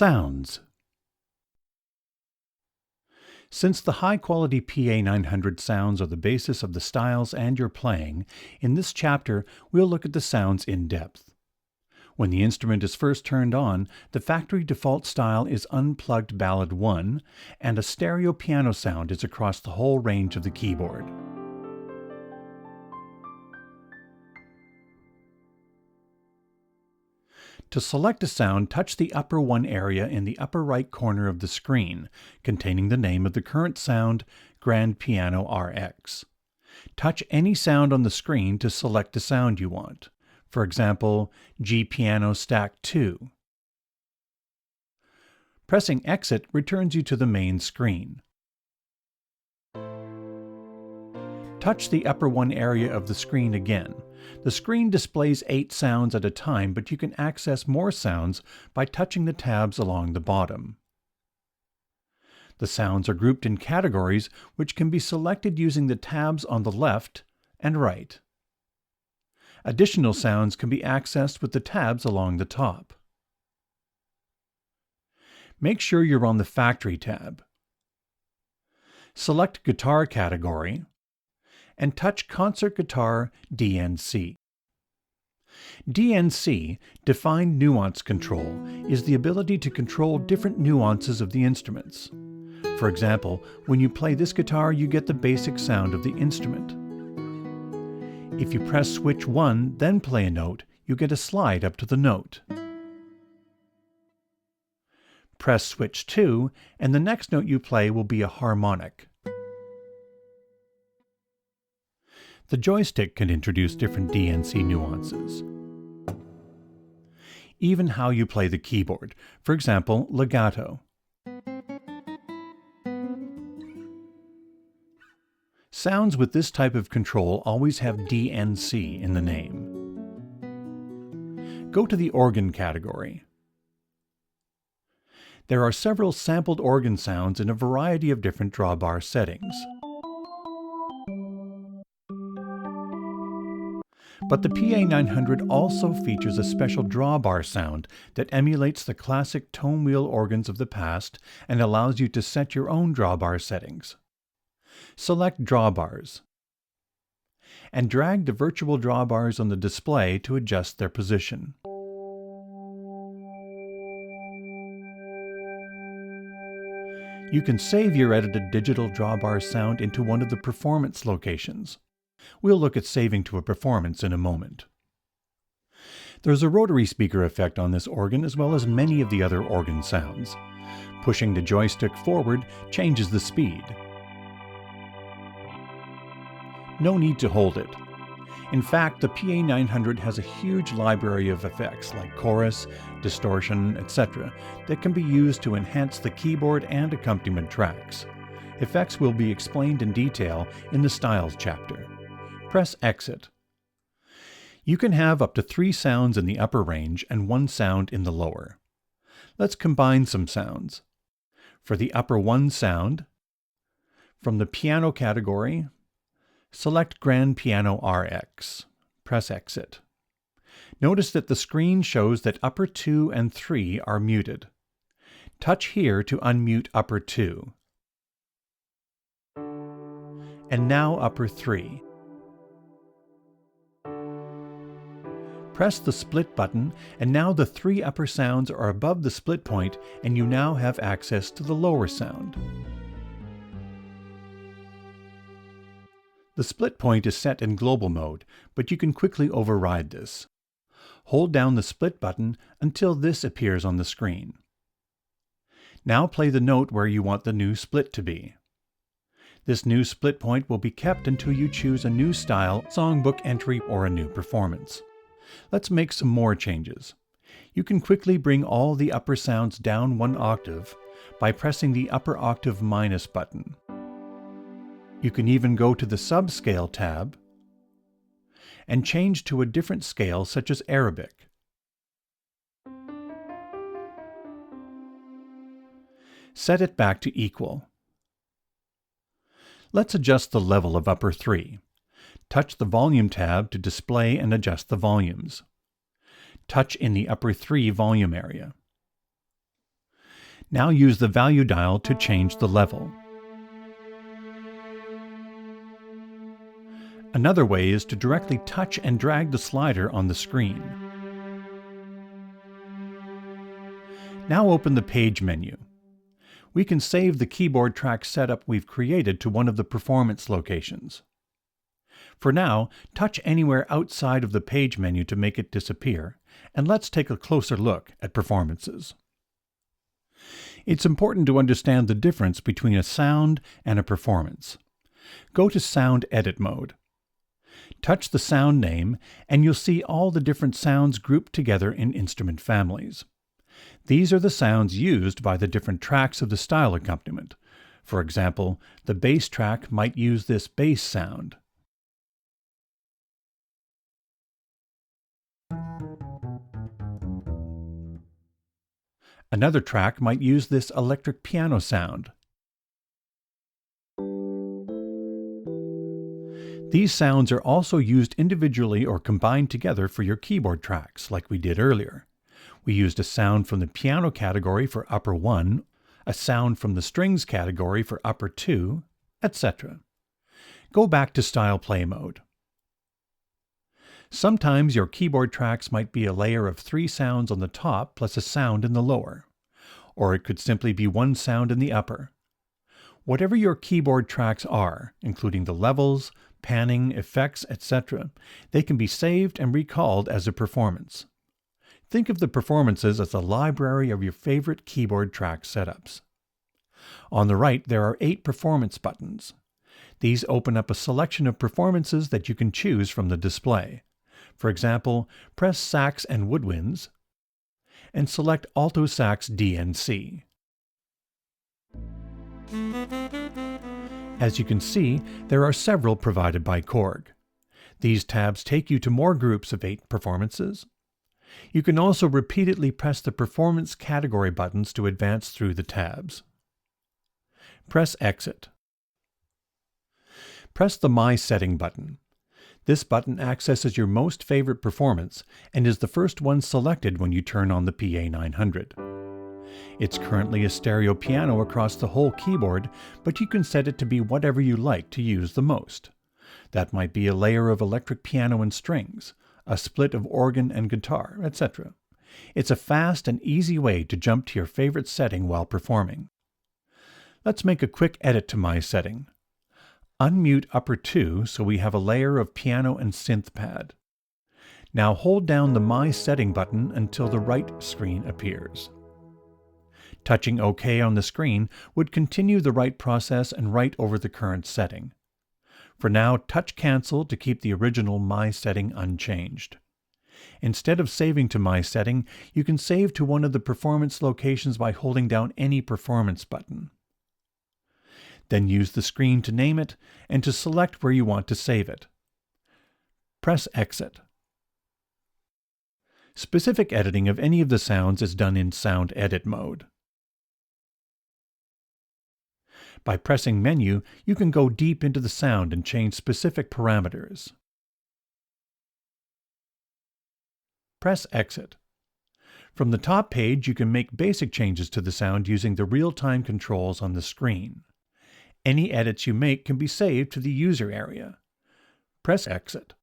Sounds. Since the high-quality PA900 sounds are the basis of the styles and your playing, in this chapter we'll look at the sounds in depth. When the instrument is first turned on, the factory default style is unplugged ballad 1, and a stereo piano sound is across the whole range of the keyboard. To select a sound, touch the upper 1 area in the upper right corner of the screen, containing the name of the current sound, Grand Piano RX. Touch any sound on the screen to select the sound you want. For example, G Piano Stack 2. Pressing Exit returns you to the main screen. Touch the upper 1 area of the screen again. The screen displays 8 sounds at a time, but you can access more sounds by touching the tabs along the bottom. The sounds are grouped in categories, which can be selected using the tabs on the left and right. Additional sounds can be accessed with the tabs along the top. Make sure you're on the Factory tab. Select Guitar category and touch Concert Guitar DNC. DNC, Defined Nuance Control, is the ability to control different nuances of the instruments. For example, when you play this guitar, you get the basic sound of the instrument. If you press switch 1, then play a note, you get a slide up to the note. Press switch 2, and the next note you play will be a harmonic. The joystick can introduce different DNC nuances. Even how you play the keyboard, for example, legato. Sounds with this type of control always have DNC in the name. Go to the organ category. There are several sampled organ sounds in a variety of different drawbar settings. But the PA900 also features a special drawbar sound that emulates the classic tone wheel organs of the past and allows you to set your own drawbar settings. Select Drawbars and drag the virtual drawbars on the display to adjust their position. You can save your edited digital drawbar sound into one of the performance locations. We'll look at saving to a performance in a moment. There's a rotary speaker effect on this organ as well as many of the other organ sounds. Pushing the joystick forward changes the speed. No need to hold it. In fact, the PA900 has a huge library of effects like chorus, distortion, etc. that can be used to enhance the keyboard and accompaniment tracks. Effects will be explained in detail in the Styles chapter. Press Exit. You can have up to 3 sounds in the upper range and 1 sound in the lower. Let's combine some sounds. For the upper 1 sound, from the piano category, select Grand Piano RX. Press Exit. Notice that the screen shows that upper 2 and 3 are muted. Touch here to unmute upper 2. And now upper 3. Press the split button, and now the 3 upper sounds are above the split point, and you now have access to the lower sound. The split point is set in global mode, but you can quickly override this. Hold down the split button until this appears on the screen. Now play the note where you want the new split to be. This new split point will be kept until you choose a new style, songbook entry, or a new performance. Let's make some more changes. You can quickly bring all the upper sounds down 1 octave by pressing the upper octave minus button. You can even go to the Subscale tab and change to a different scale such as Arabic. Set it back to equal. Let's adjust the level of upper 3. Touch the Volume tab to display and adjust the volumes. Touch in the upper 3 volume area. Now use the value dial to change the level. Another way is to directly touch and drag the slider on the screen. Now open the Page menu. We can save the keyboard track setup we've created to one of the performance locations. For now, touch anywhere outside of the Page menu to make it disappear, and let's take a closer look at performances. It's important to understand the difference between a sound and a performance. Go to Sound Edit mode. Touch the sound name, and you'll see all the different sounds grouped together in instrument families. These are the sounds used by the different tracks of the style accompaniment. For example, the bass track might use this bass sound. Another track might use this electric piano sound. These sounds are also used individually or combined together for your keyboard tracks, like we did earlier. We used a sound from the piano category for upper 1, a sound from the strings category for upper 2, etc. Go back to Style Play mode. Sometimes your keyboard tracks might be a layer of 3 sounds on the top plus a sound in the lower. Or it could simply be one sound in the upper. Whatever your keyboard tracks are, including the levels, panning, effects, etc., they can be saved and recalled as a performance. Think of the performances as a library of your favorite keyboard track setups. On the right, there are 8 performance buttons. These open up a selection of performances that you can choose from the display. For example, press Sax and Woodwinds, and select Alto Sax DNC. As you can see, there are several provided by Korg. These tabs take you to more groups of 8 performances. You can also repeatedly press the performance category buttons to advance through the tabs. Press Exit. Press the My Setting button. This button accesses your most favorite performance and is the first one selected when you turn on the PA900. It's currently a stereo piano across the whole keyboard, but you can set it to be whatever you like to use the most. That might be a layer of electric piano and strings, a split of organ and guitar, etc. It's a fast and easy way to jump to your favorite setting while performing. Let's make a quick edit to my setting. Unmute upper 2 so we have a layer of piano and synth pad. Now hold down the My Setting button until the right screen appears. Touching OK on the screen would continue the write process and write over the current setting. For now, touch Cancel to keep the original My Setting unchanged. Instead of saving to My Setting, you can save to one of the performance locations by holding down any performance button. Then use the screen to name it and to select where you want to save it. Press Exit. Specific editing of any of the sounds is done in Sound Edit mode. By pressing Menu, you can go deep into the sound and change specific parameters. Press Exit. From the top page, you can make basic changes to the sound using the real-time controls on the screen. Any edits you make can be saved to the user area. Press Exit.